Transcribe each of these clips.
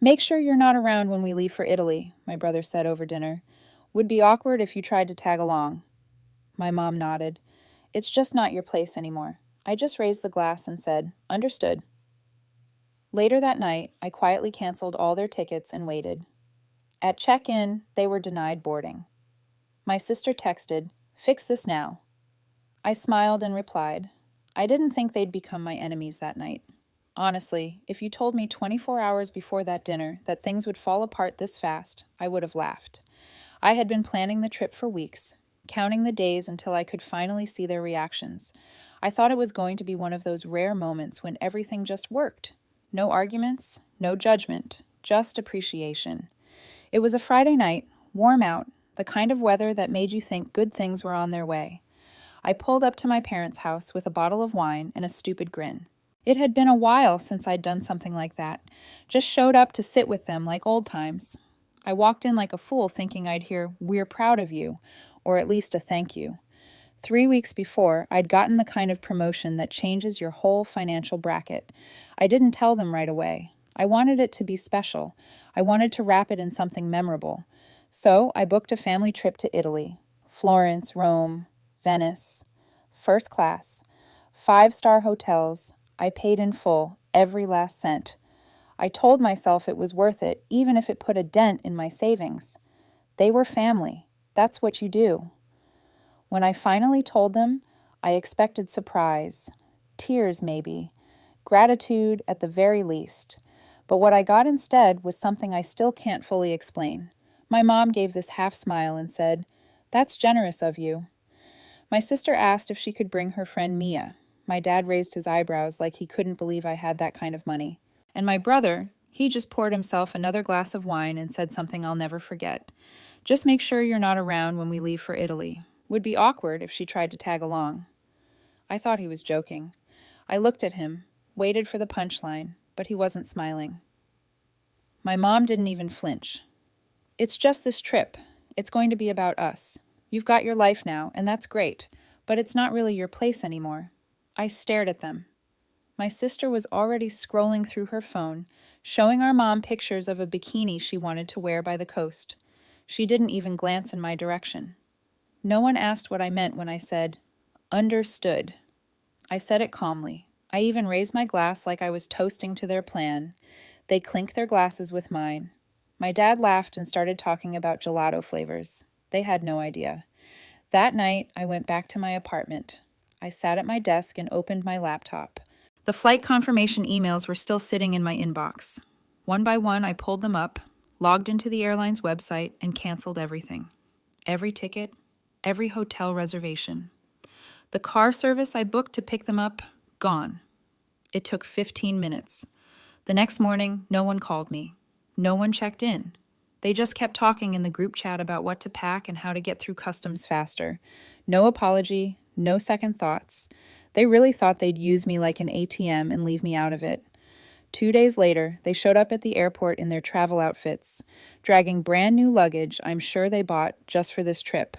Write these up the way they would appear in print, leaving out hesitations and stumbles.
"Make sure you're not around when we leave for Italy," my brother said over dinner. "Would be awkward if you tried to tag along." My mom nodded. "It's just not your place anymore." I just raised the glass and said, "Understood." Later that night, I quietly canceled all their tickets and waited. At check-in, they were denied boarding. My sister texted, "Fix this now." I smiled and replied, "I didn't think they'd become my enemies that night." Honestly, if you told me 24 hours before that dinner that things would fall apart this fast, I would have laughed. I had been planning the trip for weeks, counting the days until I could finally see their reactions. I thought it was going to be one of those rare moments when everything just worked. No arguments, no judgment, just appreciation. It was a Friday night, warm out, the kind of weather that made you think good things were on their way. I pulled up to my parents' house with a bottle of wine and a stupid grin. It had been a while since I'd done something like that. Just showed up to sit with them like old times. I walked in like a fool thinking I'd hear, "We're proud of you," or at least a thank you. 3 weeks before, I'd gotten the kind of promotion that changes your whole financial bracket. I didn't tell them right away. I wanted it to be special. I wanted to wrap it in something memorable. So I booked a family trip to Italy. Florence, Rome, Venice. First class. 5-star hotels. I paid in full, every last cent. I told myself it was worth it, even if it put a dent in my savings. They were family. That's what you do. When I finally told them, I expected surprise, tears maybe, gratitude at the very least. But what I got instead was something I still can't fully explain. My mom gave this half smile and said, "That's generous of you." My sister asked if she could bring her friend Mia. My dad raised his eyebrows like he couldn't believe I had that kind of money. And my brother, he just poured himself another glass of wine and said something I'll never forget. "Just make sure you're not around when we leave for Italy. Would be awkward if she tried to tag along." I thought he was joking. I looked at him, waited for the punchline, but he wasn't smiling. My mom didn't even flinch. "It's just this trip. It's going to be about us. You've got your life now, and that's great, but it's not really your place anymore." I stared at them. My sister was already scrolling through her phone, showing our mom pictures of a bikini she wanted to wear by the coast. She didn't even glance in my direction. No one asked what I meant when I said, "Understood." I said it calmly. I even raised my glass like I was toasting to their plan. They clinked their glasses with mine. My dad laughed and started talking about gelato flavors. They had no idea. That night, I went back to my apartment. I sat at my desk and opened my laptop. The flight confirmation emails were still sitting in my inbox. One by one, I pulled them up, logged into the airline's website, and canceled everything. Every ticket, every hotel reservation. The car service I booked to pick them up, gone. It took 15 minutes. The next morning, no one called me. No one checked in. They just kept talking in the group chat about what to pack and how to get through customs faster. No apology, no second thoughts. They really thought they'd use me like an ATM and leave me out of it. 2 days later, they showed up at the airport in their travel outfits, dragging brand new luggage I'm sure they bought just for this trip.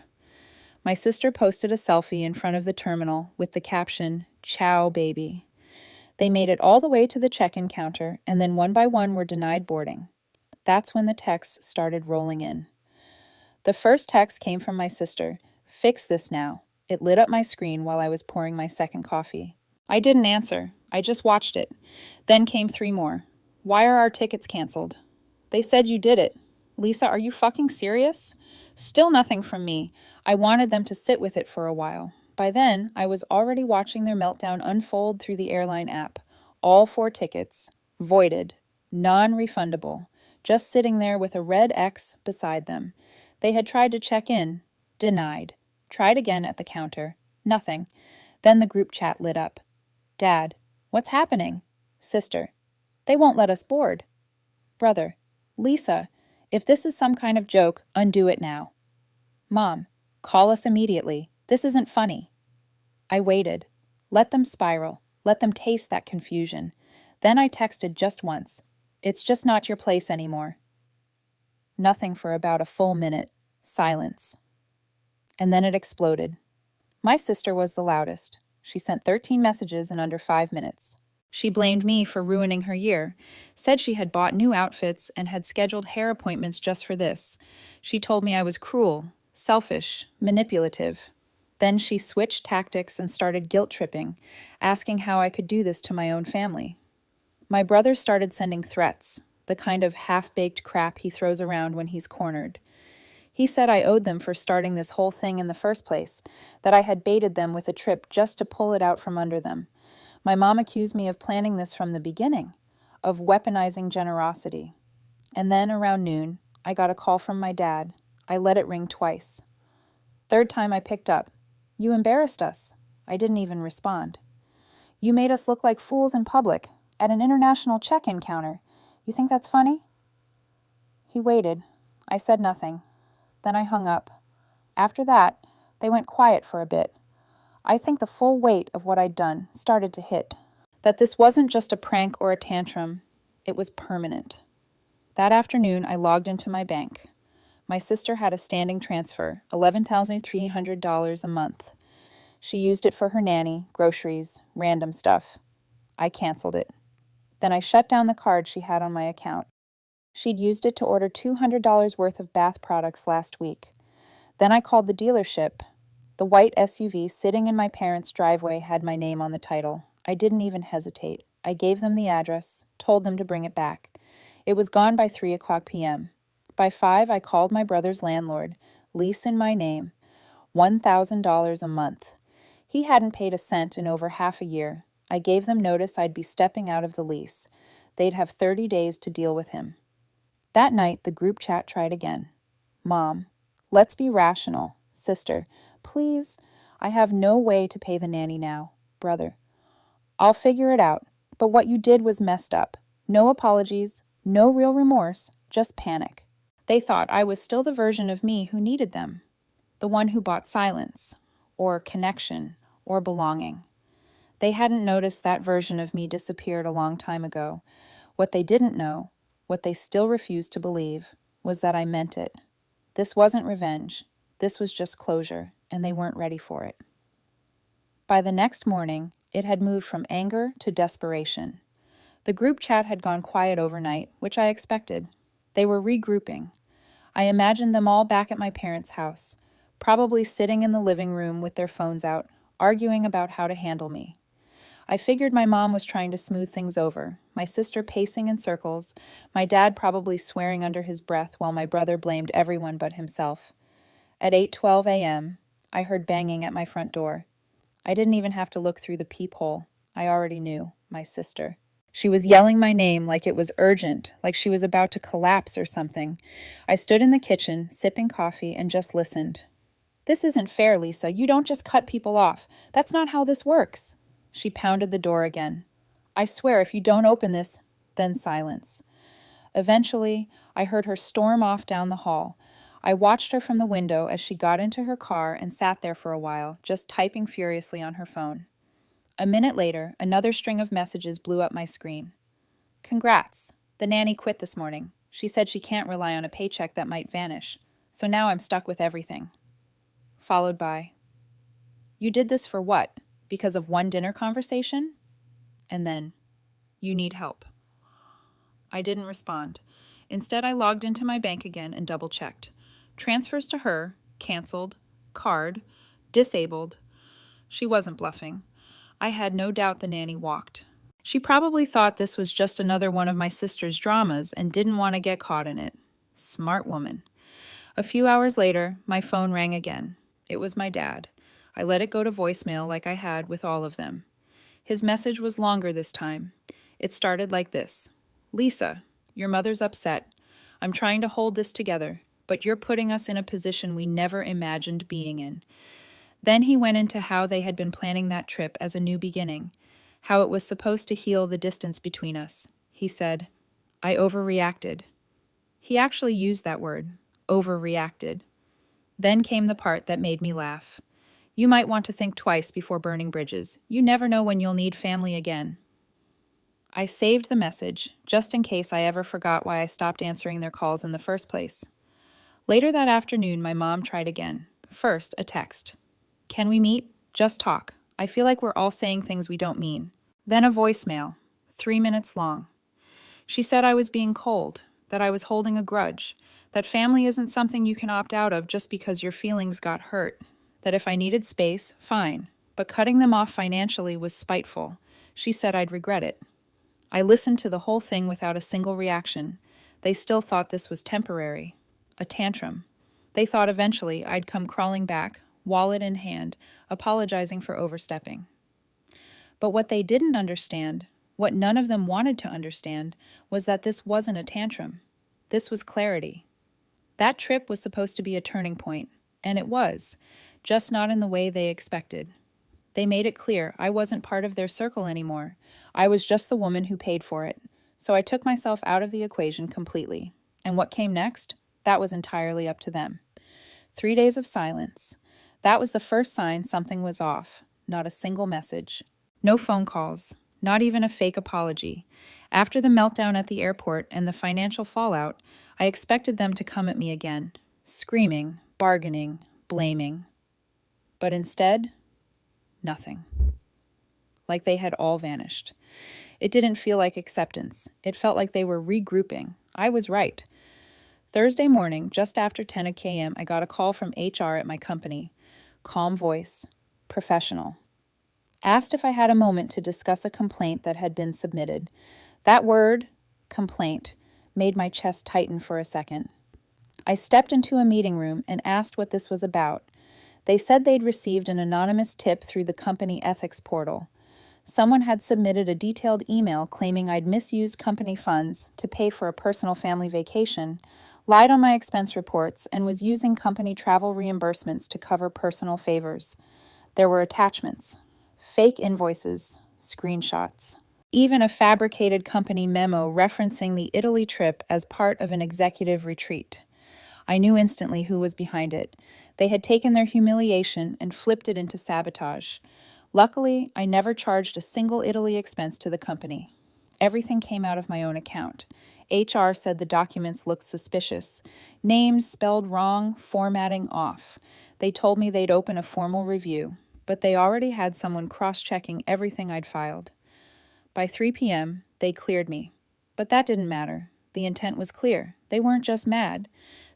My sister posted a selfie in front of the terminal with the caption, "Ciao, baby." They made it all the way to the check-in counter, and then one by one were denied boarding. That's when the texts started rolling in. The first text came from my sister, "Fix this now." It lit up my screen while I was pouring my second coffee. I didn't answer. I just watched it. Then came 3 more. "Why are our tickets canceled?" "They said you did it." "Lisa, are you fucking serious?" Still nothing from me. I wanted them to sit with it for a while. By then, I was already watching their meltdown unfold through the airline app. All 4 tickets. Voided. Non-refundable. Just sitting there with a red X beside them. They had tried to check in. Denied. Tried again at the counter. Nothing. Then the group chat lit up. "Dad, what's happening?" Sister, "They won't let us board." Brother, "Lisa, if this is some kind of joke, undo it now." Mom, "Call us immediately. This isn't funny." I waited. Let them spiral. Let them taste that confusion. Then I texted just once. "It's just not your place anymore." Nothing for about a full minute. Silence. And then it exploded. My sister was the loudest. She sent 13 messages in under 5 minutes. She blamed me for ruining her year, said she had bought new outfits and had scheduled hair appointments just for this. She told me I was cruel, selfish, manipulative. Then she switched tactics and started guilt-tripping, asking how I could do this to my own family. My brother started sending threats, the kind of half-baked crap he throws around when he's cornered. He said I owed them for starting this whole thing in the first place, that I had baited them with a trip just to pull it out from under them. My mom accused me of planning this from the beginning, of weaponizing generosity. And then, around noon, I got a call from my dad. I let it ring twice. Third time I picked up. "You embarrassed us." I didn't even respond. "You made us look like fools in public, at an international check-in counter. You think that's funny?" He waited. I said nothing. Then I hung up. After that, they went quiet for a bit. I think the full weight of what I'd done started to hit. That this wasn't just a prank or a tantrum, it was permanent. That afternoon, I logged into my bank. My sister had a standing transfer, $11,300 a month. She used it for her nanny, groceries, random stuff. I canceled it. Then I shut down the card she had on my account. She'd used it to order $200 worth of bath products last week. Then I called the dealership. The white SUV sitting in my parents' driveway had my name on the title. I didn't even hesitate. I gave them the address, told them to bring it back. It was gone by 3:00 p.m. By 5, I called my brother's landlord, lease in my name, $1,000 a month. He hadn't paid a cent in over half a year. I gave them notice I'd be stepping out of the lease. They'd have 30 days to deal with him. That night, the group chat tried again. "Mom, let's be rational. Sister, please, I have no way to pay the nanny now. Brother, I'll figure it out, but what you did was messed up. No apologies, no real remorse, just panic." They thought I was still the version of me who needed them, the one who bought silence, or connection, or belonging. They hadn't noticed that version of me disappeared a long time ago. What they didn't know, what they still refused to believe, was that I meant it. This wasn't revenge. This was just closure, and they weren't ready for it. By the next morning, it had moved from anger to desperation. The group chat had gone quiet overnight, which I expected. They were regrouping. I imagined them all back at my parents' house, probably sitting in the living room with their phones out, arguing about how to handle me. I figured my mom was trying to smooth things over, my sister pacing in circles, my dad probably swearing under his breath while my brother blamed everyone but himself. At 8:12 a.m., I heard banging at my front door. I didn't even have to look through the peephole. I already knew, my sister. She was yelling my name like it was urgent, like she was about to collapse or something. I stood in the kitchen, sipping coffee, and just listened. "This isn't fair, Lisa. You don't just cut people off. That's not how this works." She pounded the door again. "I swear, if you don't open this," then silence. Eventually, I heard her storm off down the hall. I watched her from the window as she got into her car and sat there for a while, just typing furiously on her phone. A minute later, another string of messages blew up my screen. "Congrats. The nanny quit this morning. She said she can't rely on a paycheck that might vanish. So now I'm stuck with everything." Followed by, "You did this for what? Because of one dinner conversation?" And then, "You need help." I didn't respond. Instead, I logged into my bank again and double-checked. Transfers to her, canceled, card, disabled. She wasn't bluffing. I had no doubt the nanny walked. She probably thought this was just another one of my sister's dramas and didn't want to get caught in it. Smart woman. A few hours later, my phone rang again. It was my dad. I let it go to voicemail like I had with all of them. His message was longer this time. It started like this. "Lisa, your mother's upset. I'm trying to hold this together, but you're putting us in a position we never imagined being in." Then he went into how they had been planning that trip as a new beginning, how it was supposed to heal the distance between us. He said, "I overreacted." He actually used that word, overreacted. Then came the part that made me laugh. "You might want to think twice before burning bridges. You never know when you'll need family again." I saved the message, just in case I ever forgot why I stopped answering their calls in the first place. Later that afternoon, my mom tried again. First, a text. "Can we meet? Just talk. I feel like we're all saying things we don't mean." Then a voicemail. 3 minutes long. She said I was being cold, that I was holding a grudge, that family isn't something you can opt out of just because your feelings got hurt, that if I needed space, fine, but cutting them off financially was spiteful. She said I'd regret it. I listened to the whole thing without a single reaction. They still thought this was temporary, a tantrum. They thought eventually I'd come crawling back, wallet in hand, apologizing for overstepping. But what they didn't understand, what none of them wanted to understand, was that this wasn't a tantrum. This was clarity. That trip was supposed to be a turning point, and it was, just not in the way they expected. They made it clear I wasn't part of their circle anymore. I was just the woman who paid for it. So I took myself out of the equation completely. And what came next? That was entirely up to them. 3 days of silence. That was the first sign something was off. Not a single message. No phone calls. Not even a fake apology. After the meltdown at the airport and the financial fallout, I expected them to come at me again, screaming, bargaining, blaming. But instead, nothing. Like they had all vanished. It didn't feel like acceptance. It felt like they were regrouping. I was right. Thursday morning, just after 10 a.m., I got a call from HR at my company. Calm voice. Professional. Asked if I had a moment to discuss a complaint that had been submitted. That word, complaint, made my chest tighten for a second. I stepped into a meeting room and asked what this was about. They said they'd received an anonymous tip through the company ethics portal. Someone had submitted a detailed email claiming I'd misused company funds to pay for a personal family vacation, lied on my expense reports, and was using company travel reimbursements to cover personal favors. There were attachments, fake invoices, screenshots, even a fabricated company memo referencing the Italy trip as part of an executive retreat. I knew instantly who was behind it. They had taken their humiliation and flipped it into sabotage. Luckily, I never charged a single Italy expense to the company. Everything came out of my own account. HR said the documents looked suspicious. Names spelled wrong, formatting off. They told me they'd open a formal review, but they already had someone cross-checking everything I'd filed. By 3 p.m., they cleared me. But that didn't matter. The intent was clear. They weren't just mad.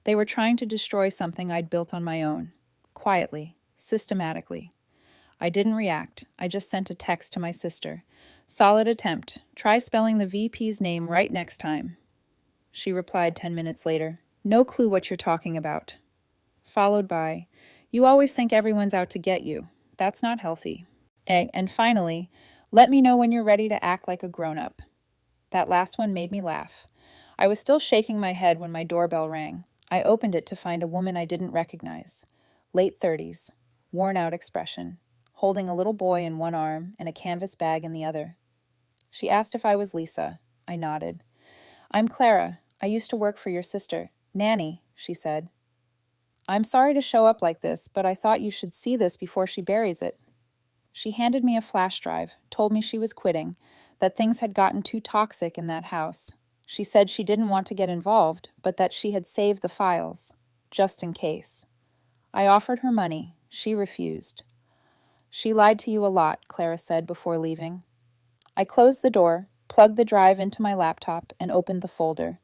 They were trying to destroy something I'd built on my own. Quietly, systematically. I didn't react. I just sent a text to my sister. Solid attempt. Try spelling the VP's name right next time. She replied 10 minutes later. No clue what you're talking about. Followed by, you always think everyone's out to get you. That's not healthy. And finally, let me know when you're ready to act like a grown-up. That last one made me laugh. I was still shaking my head when my doorbell rang. I opened it to find a woman I didn't recognize. Late 30s, worn-out expression, holding a little boy in one arm and a canvas bag in the other. She asked if I was Lisa. I nodded. I'm Clara. I used to work for your sister. Nanny, she said. I'm sorry to show up like this, but I thought you should see this before she buries it. She handed me a flash drive, told me she was quitting, that things had gotten too toxic in that house. She said she didn't want to get involved, but that she had saved the files, just in case. I offered her money. She refused. She lied to you a lot, Clara said before leaving. I closed the door, plugged the drive into my laptop, and opened the folder.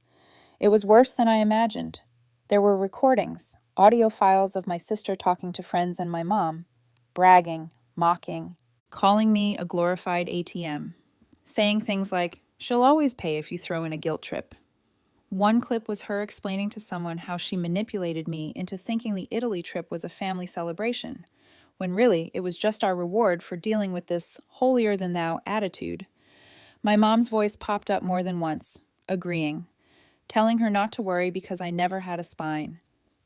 It was worse than I imagined. There were recordings, audio files of my sister talking to friends and my mom, bragging, mocking, calling me a glorified ATM, saying things like, she'll always pay if you throw in a guilt trip. One clip was her explaining to someone how she manipulated me into thinking the Italy trip was a family celebration, when really it was just our reward for dealing with this holier-than-thou attitude. My mom's voice popped up more than once, agreeing, telling her not to worry because I never had a spine.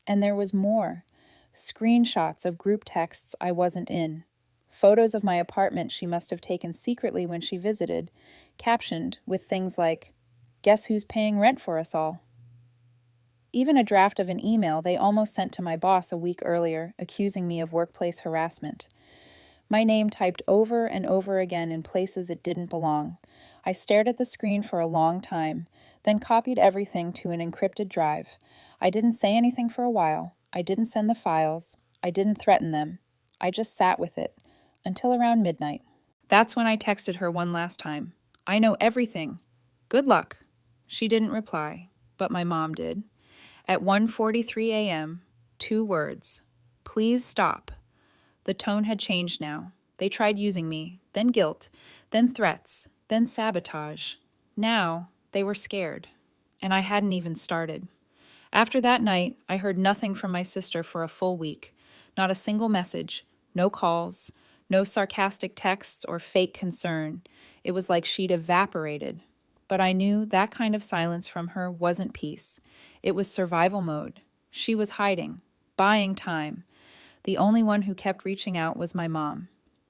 And there was more. Screenshots of group texts I wasn't in. Photos of my apartment she must have taken secretly when she visited, captioned with things like, "Guess who's paying rent for us all?" Even a draft of an email they almost sent to my boss a week earlier, accusing me of workplace harassment. My name typed over and over again in places it didn't belong. I stared at the screen for a long time, then copied everything to an encrypted drive. I didn't say anything for a while. I didn't send the files. I didn't threaten them. I just sat with it, until around midnight. That's when I texted her one last time. I know everything. Good luck." She didn't reply, but my mom did. At 1:43 a.m., 2 words. "Please stop." The tone had changed now. They tried using me, then guilt, then threats, then sabotage. Now, they were scared. And I hadn't even started. After that night, I heard nothing from my sister for a full week. Not a single message, no calls, no sarcastic texts or fake concern. It was like she'd evaporated. But I knew that kind of silence from her wasn't peace. It was survival mode. She was hiding, buying time. The only one who kept reaching out was my mom.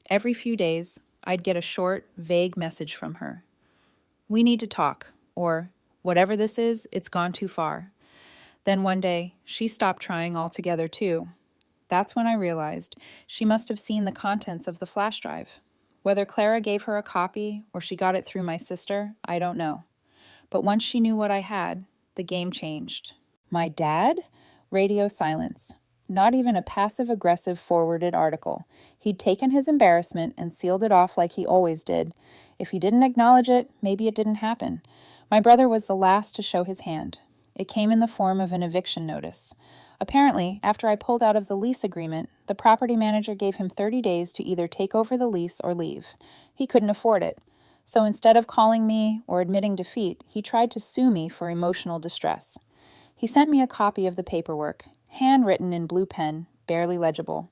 Every few days, I'd get a short, vague message from her. "We need to talk," or, "Whatever this is, it's gone too far." Then one day, she stopped trying altogether too. That's when I realized she must have seen the contents of the flash drive. Whether Clara gave her a copy or she got it through my sister, I don't know. But once she knew what I had, the game changed. My dad? Radio silence. Not even a passive-aggressive forwarded article. He'd taken his embarrassment and sealed it off like he always did. If he didn't acknowledge it, maybe it didn't happen. My brother was the last to show his hand. It came in the form of an eviction notice. Apparently, after I pulled out of the lease agreement, the property manager gave him 30 days to either take over the lease or leave. He couldn't afford it. So instead of calling me or admitting defeat, he tried to sue me for emotional distress. He sent me a copy of the paperwork, handwritten in blue pen, barely legible.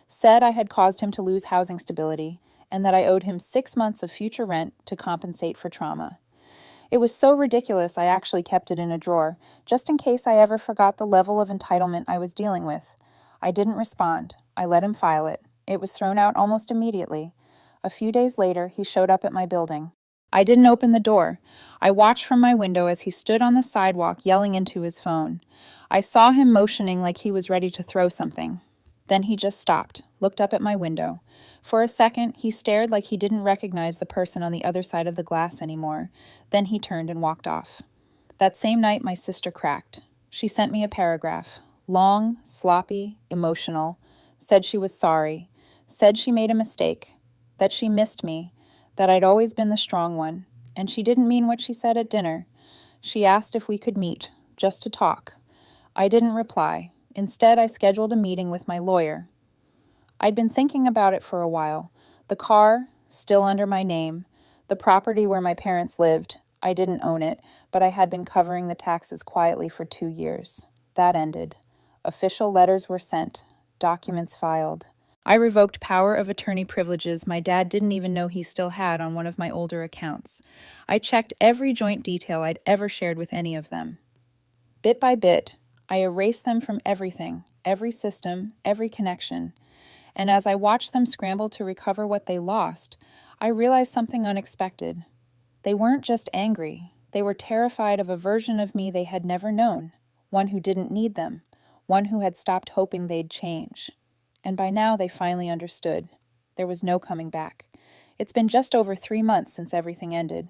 Said I had caused him to lose housing stability, and that I owed him 6 months of future rent to compensate for trauma. It was so ridiculous I actually kept it in a drawer, just in case I ever forgot the level of entitlement I was dealing with. I didn't respond. I let him file it. It was thrown out almost immediately. A few days later, he showed up at my building. I didn't open the door. I watched from my window as he stood on the sidewalk yelling into his phone. I saw him motioning like he was ready to throw something. Then he just stopped, looked up at my window. For a second, he stared like he didn't recognize the person on the other side of the glass anymore. Then he turned and walked off. That same night, my sister cracked. She sent me a paragraph. Long, sloppy, emotional. Said she was sorry. Said she made a mistake. That she missed me. That I'd always been the strong one. And she didn't mean what she said at dinner. She asked if we could meet, just to talk. I didn't reply. Instead, I scheduled a meeting with my lawyer. I'd been thinking about it for a while. The car, still under my name. The property where my parents lived. I didn't own it, but I had been covering the taxes quietly for 2 years. That ended. Official letters were sent. Documents filed. I revoked power of attorney privileges my dad didn't even know he still had on one of my older accounts. I checked every joint detail I'd ever shared with any of them. Bit by bit, I erased them from everything, every system, every connection. And as I watched them scramble to recover what they lost, I realized something unexpected. They weren't just angry. They were terrified of a version of me they had never known, one who didn't need them, one who had stopped hoping they'd change. And by now they finally understood. There was no coming back. It's been just over 3 months since everything ended.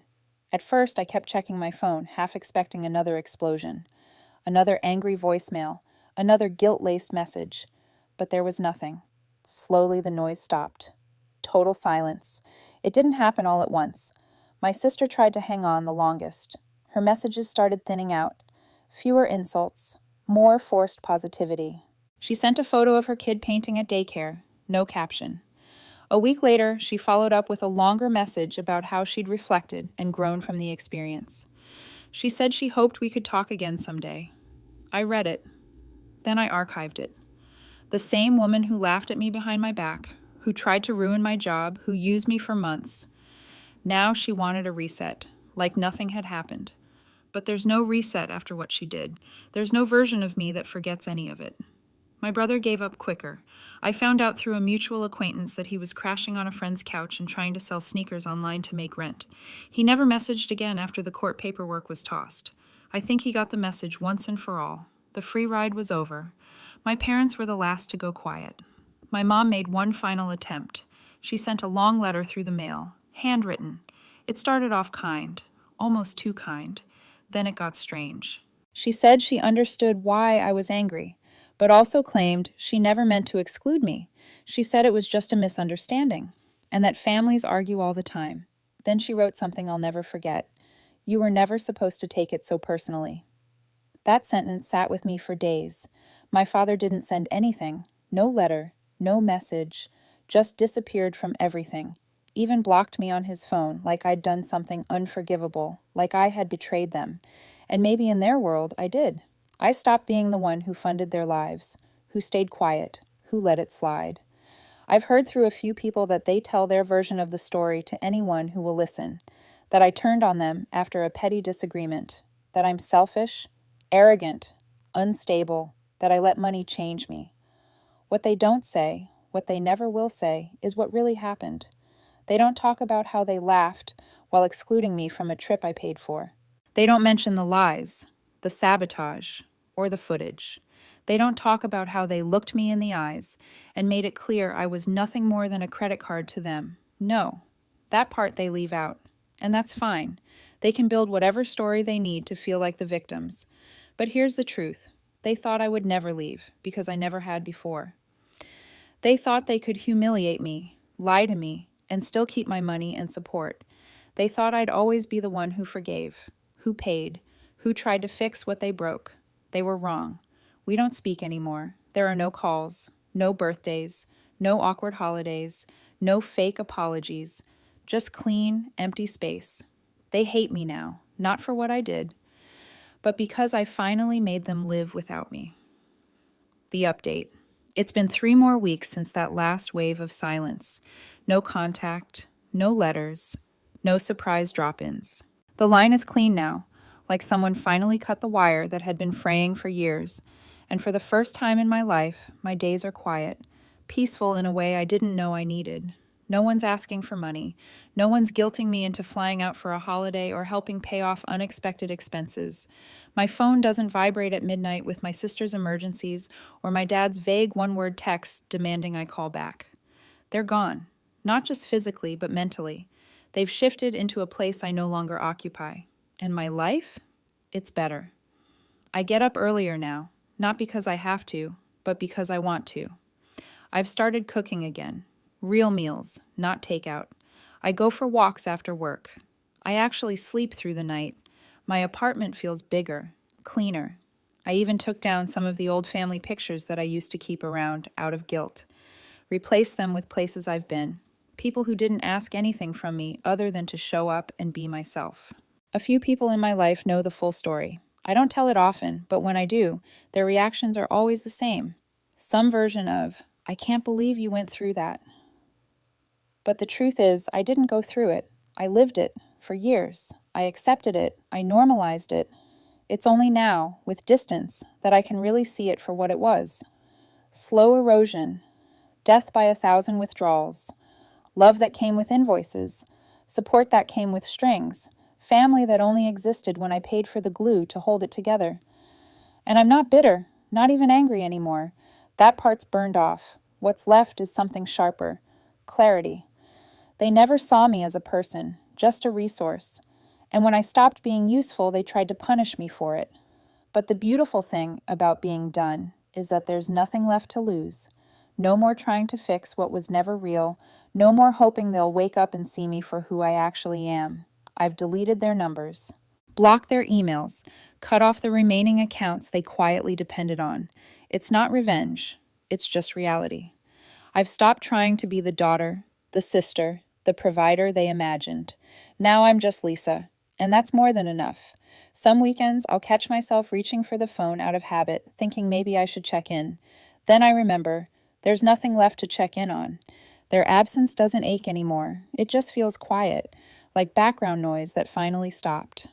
At first, I kept checking my phone, half expecting another explosion. Another angry voicemail, another guilt-laced message. But there was nothing. Slowly, the noise stopped. Total silence. It didn't happen all at once. My sister tried to hang on the longest. Her messages started thinning out. Fewer insults, more forced positivity. She sent a photo of her kid painting at daycare. No caption. A week later, she followed up with a longer message about how she'd reflected and grown from the experience. She said she hoped we could talk again someday. I read it. Then I archived it. The same woman who laughed at me behind my back, who tried to ruin my job, who used me for months. Now she wanted a reset, like nothing had happened. But there's no reset after what she did. There's no version of me that forgets any of it. My brother gave up quicker. I found out through a mutual acquaintance that he was crashing on a friend's couch and trying to sell sneakers online to make rent. He never messaged again after the court paperwork was tossed. I think he got the message once and for all. The free ride was over. My parents were the last to go quiet. My mom made one final attempt. She sent a long letter through the mail, handwritten. It started off kind, almost too kind. Then it got strange. She said she understood why I was angry, but also claimed she never meant to exclude me. She said it was just a misunderstanding, and that families argue all the time. Then she wrote something I'll never forget. "You were never supposed to take it so personally." That sentence sat with me for days. My father didn't send anything, no letter, no message, just disappeared from everything. Even blocked me on his phone, like I'd done something unforgivable, like I had betrayed them. And maybe in their world, I did. I stopped being the one who funded their lives, who stayed quiet, who let it slide. I've heard through a few people that they tell their version of the story to anyone who will listen, that I turned on them after a petty disagreement, that I'm selfish, arrogant, unstable, that I let money change me. What they don't say, what they never will say, is what really happened. They don't talk about how they laughed while excluding me from a trip I paid for. They don't mention the lies, the sabotage, or the footage. They don't talk about how they looked me in the eyes and made it clear I was nothing more than a credit card to them. No, that part they leave out. And that's fine. They can build whatever story they need to feel like the victims. But here's the truth. They thought I would never leave because I never had before. They thought they could humiliate me, lie to me, and still keep my money and support. They thought I'd always be the one who forgave, who paid, who tried to fix what they broke. They were wrong. We don't speak anymore. There are no calls, no birthdays, no awkward holidays, no fake apologies, just clean, empty space. They hate me now, not for what I did, but because I finally made them live without me. The update. It's been 3 more weeks since that last wave of silence. No contact, no letters, no surprise drop-ins. The line is clean now, like someone finally cut the wire that had been fraying for years. And for the first time in my life, my days are quiet, peaceful in a way I didn't know I needed. No one's asking for money. No one's guilting me into flying out for a holiday or helping pay off unexpected expenses. My phone doesn't vibrate at midnight with my sister's emergencies or my dad's vague one-word text demanding I call back. They're gone, not just physically, but mentally. They've shifted into a place I no longer occupy. And my life? It's better. I get up earlier now, not because I have to, but because I want to. I've started cooking again. Real meals, not takeout. I go for walks after work. I actually sleep through the night. My apartment feels bigger, cleaner. I even took down some of the old family pictures that I used to keep around out of guilt. Replaced them with places I've been. People who didn't ask anything from me other than to show up and be myself. A few people in my life know the full story. I don't tell it often, but when I do, their reactions are always the same. Some version of, "I can't believe you went through that." But the truth is, I didn't go through it. I lived it for years. I accepted it. I normalized it. It's only now, with distance, that I can really see it for what it was. Slow erosion, death by 1,000 withdrawals, love that came with invoices, support that came with strings, family that only existed when I paid for the glue to hold it together. And I'm not bitter, not even angry anymore. That part's burned off. What's left is something sharper. Clarity. They never saw me as a person, just a resource. And when I stopped being useful, they tried to punish me for it. But the beautiful thing about being done is that there's nothing left to lose. No more trying to fix what was never real. No more hoping they'll wake up and see me for who I actually am. I've deleted their numbers, blocked their emails, cut off the remaining accounts they quietly depended on. It's not revenge. It's just reality. I've stopped trying to be the daughter, the sister, the provider they imagined. Now I'm just Lisa, and that's more than enough. Some weekends I'll catch myself reaching for the phone out of habit, thinking maybe I should check in. Then I remember, there's nothing left to check in on. Their absence doesn't ache anymore. It just feels quiet, like background noise that finally stopped.